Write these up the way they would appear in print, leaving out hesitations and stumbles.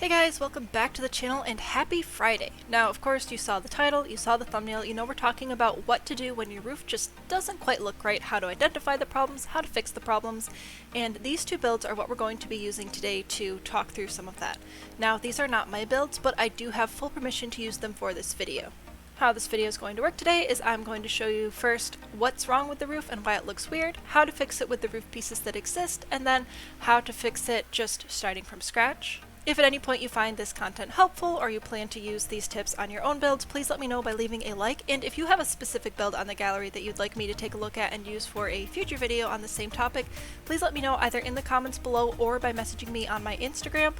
Hey guys, welcome back to the channel and happy Friday. Now, of course, you saw the title, you saw the thumbnail, you know we're talking about what to do when your roof just doesn't quite look right, how to identify the problems, how to fix the problems, and these two builds are what we're going to be using today to talk through some of that. Now, these are not my builds, but I do have full permission to use them for this video. How this video is going to work today is I'm going to show you first what's wrong with the roof and why it looks weird, how to fix it with the roof pieces that exist, and then how to fix it just starting from scratch. If at any point you find this content helpful or you plan to use these tips on your own builds, please let me know by leaving a like, and if you have a specific build on the gallery that you'd like me to take a look at and use for a future video on the same topic, please let me know either in the comments below or by messaging me on my Instagram.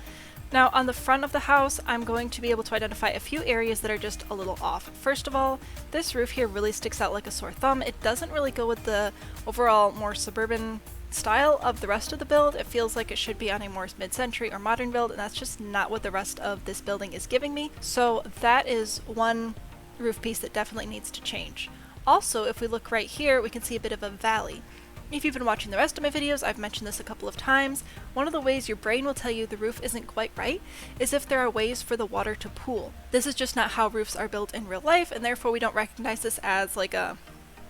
Now, on the front of the house, I'm going to be able to identify a few areas that are just a little off. First of all, this roof here really sticks out like a sore thumb. It doesn't really go with the overall more suburban style of the rest of the build. It feels like it should be on a more mid-century or modern build, and that's just not what the rest of this building is giving me. So that is one roof piece that definitely needs to change. Also, if we look right here, we can see a bit of a valley. If you've been watching the rest of my videos, I've mentioned this a couple of times. One of the ways your brain will tell you the roof isn't quite right is if there are ways for the water to pool. This is just not how roofs are built in real life, and therefore we don't recognize this as like a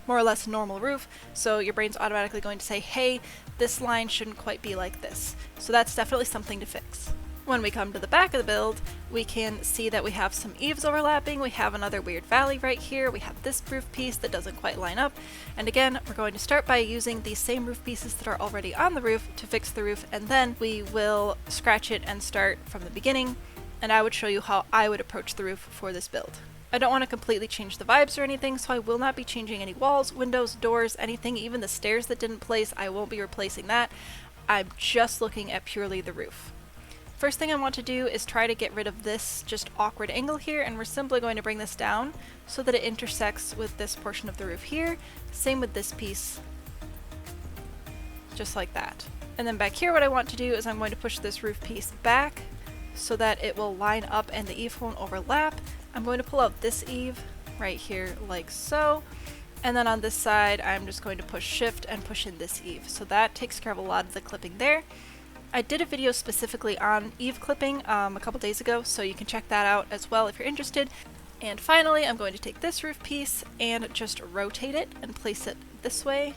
more or less normal roof, so your brain's automatically going to say, hey, this line shouldn't quite be like this. So that's definitely something to fix. When we come to the back of the build, we can see that we have some eaves overlapping, we have another weird valley right here, we have this roof piece that doesn't quite line up, and again, we're going to start by using these same roof pieces that are already on the roof to fix the roof, and then we will scratch it and start from the beginning, and I would show you how I would approach the roof for this build. I don't want to completely change the vibes or anything, so I will not be changing any walls, windows, doors, anything, even the stairs that didn't place, I won't be replacing that. I'm just looking at purely the roof. First thing I want to do is try to get rid of this just awkward angle here, and we're simply going to bring this down so that it intersects with this portion of the roof here. Same with this piece, just like that. And then back here what I want to do is I'm going to push this roof piece back so that it will line up and the eave won't overlap. I'm going to pull out this eave right here like so, and then on this side I'm just going to push shift and push in this eave. So that takes care of a lot of the clipping there. I did a video specifically on eave clipping a couple days ago, so you can check that out as well if you're interested. And finally, I'm going to take this roof piece and just rotate it and place it this way,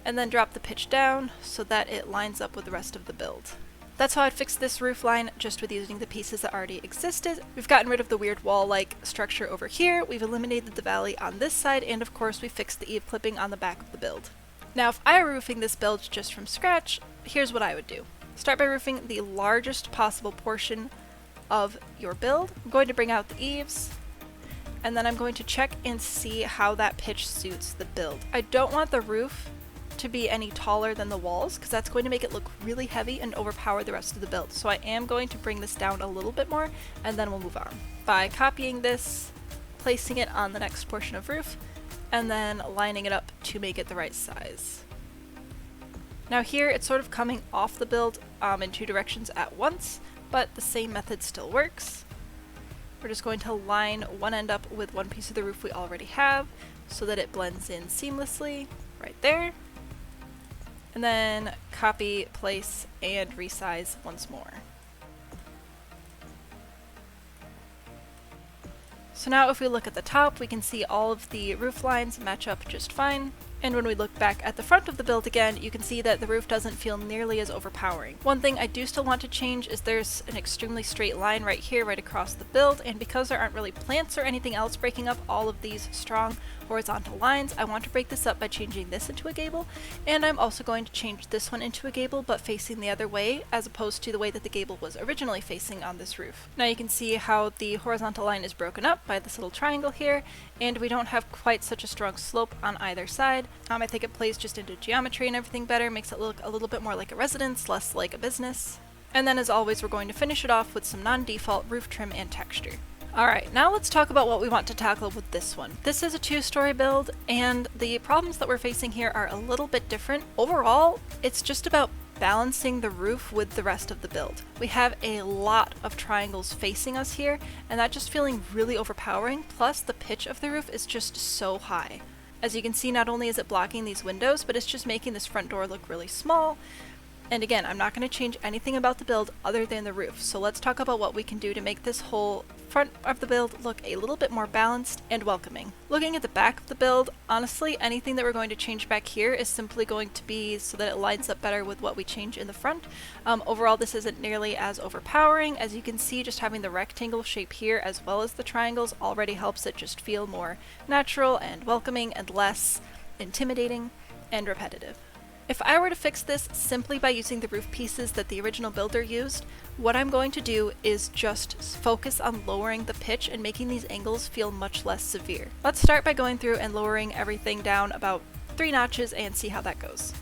and then drop the pitch down so that it lines up with the rest of the build. That's how I'd fix this roof line, just with using the pieces that already existed. We've gotten rid of the weird wall-like structure over here, we've eliminated the valley on this side, and of course we fixed the eave clipping on the back of the build. Now, if I were roofing this build just from scratch, here's what I would do. Start by roofing the largest possible portion of your build. I'm going to bring out the eaves, and then I'm going to check and see how that pitch suits the build. I don't want the roof to be any taller than the walls, because that's going to make it look really heavy and overpower the rest of the build. So I am going to bring this down a little bit more, and then we'll move on. By copying this, placing it on the next portion of roof, and then lining it up to make it the right size. Now here it's sort of coming off the build in two directions at once, but the same method still works. We're just going to line one end up with one piece of the roof we already have so that it blends in seamlessly right there. And then copy, place, and resize once more. So now if we look at the top, we can see all of the roof lines match up just fine. And when we look back at the front of the build again, you can see that the roof doesn't feel nearly as overpowering. One thing I do still want to change is there's an extremely straight line right here, right across the build, and because there aren't really plants or anything else breaking up all of these strong horizontal lines, I want to break this up by changing this into a gable, and I'm also going to change this one into a gable, but facing the other way, as opposed to the way that the gable was originally facing on this roof. Now you can see how the horizontal line is broken up by this little triangle here, and we don't have quite such a strong slope on either side. I think it plays just into geometry and everything better, makes it look a little bit more like a residence, less like a business. And then as always, we're going to finish it off with some non-default roof trim and texture. Alright, now let's talk about what we want to tackle with this one. This is a two-story build, and the problems that we're facing here are a little bit different. Overall, it's just about balancing the roof with the rest of the build. We have a lot of triangles facing us here, and that just feeling really overpowering, plus the pitch of the roof is just so high. As you can see, not only is it blocking these windows, but it's just making this front door look really small, And again, I'm not going to change anything about the build other than the roof, so let's talk about what we can do to make this whole front of the build look a little bit more balanced and welcoming. Looking at the back of the build, honestly, anything that we're going to change back here is simply going to be so that it lines up better with what we change in the front. Overall, this isn't nearly as overpowering. As you can see, just having the rectangle shape here as well as the triangles already helps it just feel more natural and welcoming and less intimidating and repetitive. If I were to fix this simply by using the roof pieces that the original builder used, what I'm going to do is just focus on lowering the pitch and making these angles feel much less severe. Let's start by going through and lowering everything down about 3 notches and see how that goes.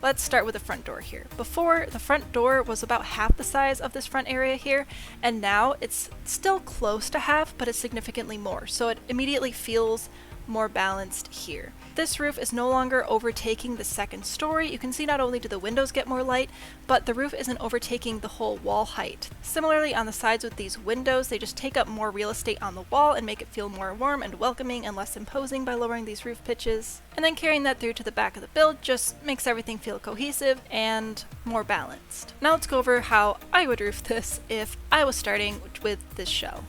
Let's start with the front door here. Before, the front door was about half the size of this front area here, and now it's still close to half, but it's significantly more, so it immediately feels more balanced here. This roof is no longer overtaking the second story. You can see not only do the windows get more light, but the roof isn't overtaking the whole wall height. Similarly, on the sides with these windows, they just take up more real estate on the wall and make it feel more warm and welcoming and less imposing by lowering these roof pitches. And then carrying that through to the back of the build just makes everything feel cohesive and more balanced. Now let's go over how I would roof this if I was starting with this shell.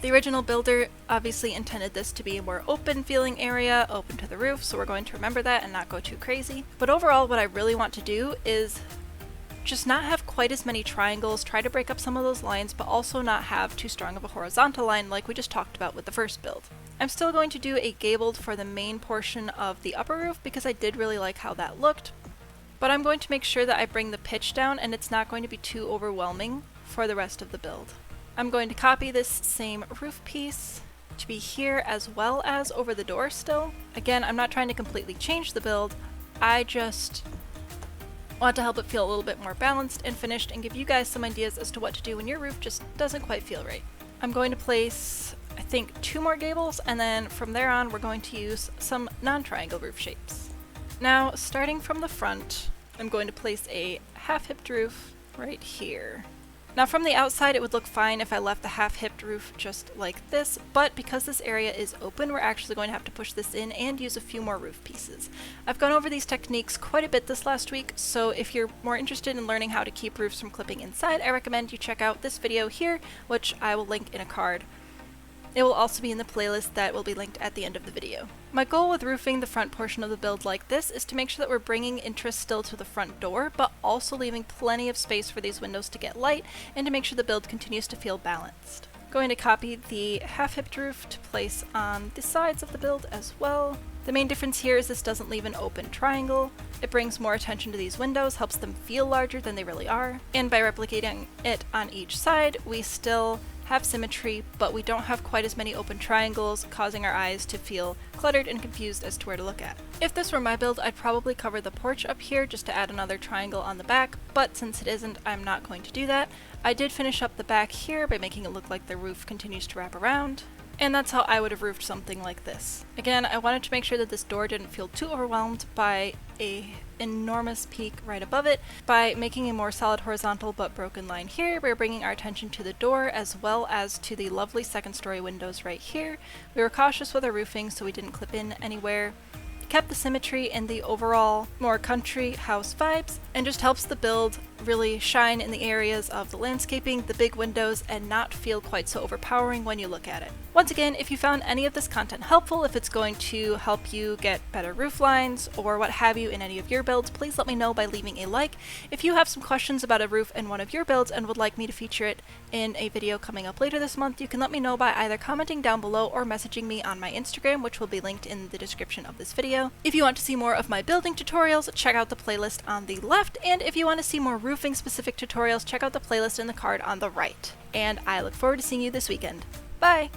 The original builder obviously intended this to be a more open feeling area, open to the roof, so we're going to remember that and not go too crazy. But overall, what I really want to do is just not have quite as many triangles, try to break up some of those lines, but also not have too strong of a horizontal line like we just talked about with the first build. I'm still going to do a gabled for the main portion of the upper roof because I did really like how that looked, but I'm going to make sure that I bring the pitch down and it's not going to be too overwhelming for the rest of the build. I'm going to copy this same roof piece to be here as well as over the door still. Again, I'm not trying to completely change the build, I just want to help it feel a little bit more balanced and finished and give you guys some ideas as to what to do when your roof just doesn't quite feel right. I'm going to place, I think, 2 more gables, and then from there on we're going to use some non-triangle roof shapes. Now, starting from the front, I'm going to place a half-hipped roof right here. Now from the outside it would look fine if I left the half-hipped roof just like this, but because this area is open, we're actually going to have to push this in and use a few more roof pieces. I've gone over these techniques quite a bit this last week, so if you're more interested in learning how to keep roofs from clipping inside, I recommend you check out this video here, which I will link in a card. It will also be in the playlist that will be linked at the end of the video. My goal with roofing the front portion of the build like this is to make sure that we're bringing interest still to the front door, but also leaving plenty of space for these windows to get light and to make sure the build continues to feel balanced. Going to copy the half-hipped roof to place on the sides of the build as well. The main difference here is this doesn't leave an open triangle. It brings more attention to these windows, helps them feel larger than they really are, and by replicating it on each side, we still have symmetry, but we don't have quite as many open triangles, causing our eyes to feel cluttered and confused as to where to look at. If this were my build, I'd probably cover the porch up here just to add another triangle on the back, but since it isn't, I'm not going to do that. I did finish up the back here by making it look like the roof continues to wrap around, and that's how I would have roofed something like this. Again, I wanted to make sure that this door didn't feel too overwhelmed by an enormous peak right above it. By making a more solid horizontal but broken line here, we're bringing our attention to the door as well as to the lovely second story windows right here. We were cautious with our roofing so we didn't clip in anywhere. Kept the symmetry and the overall more country house vibes, and just helps the build really shine in the areas of the landscaping, the big windows, and not feel quite so overpowering when you look at it. Once again, if you found any of this content helpful, if it's going to help you get better roof lines or what have you in any of your builds, please let me know by leaving a like. If you have some questions about a roof in one of your builds and would like me to feature it in a video coming up later this month, you can let me know by either commenting down below or messaging me on my Instagram, which will be linked in the description of this video. If you want to see more of my building tutorials, check out the playlist on the left, and if you want to see more roofing specific tutorials, check out the playlist in the card on the right. And I look forward to seeing you this weekend. Bye!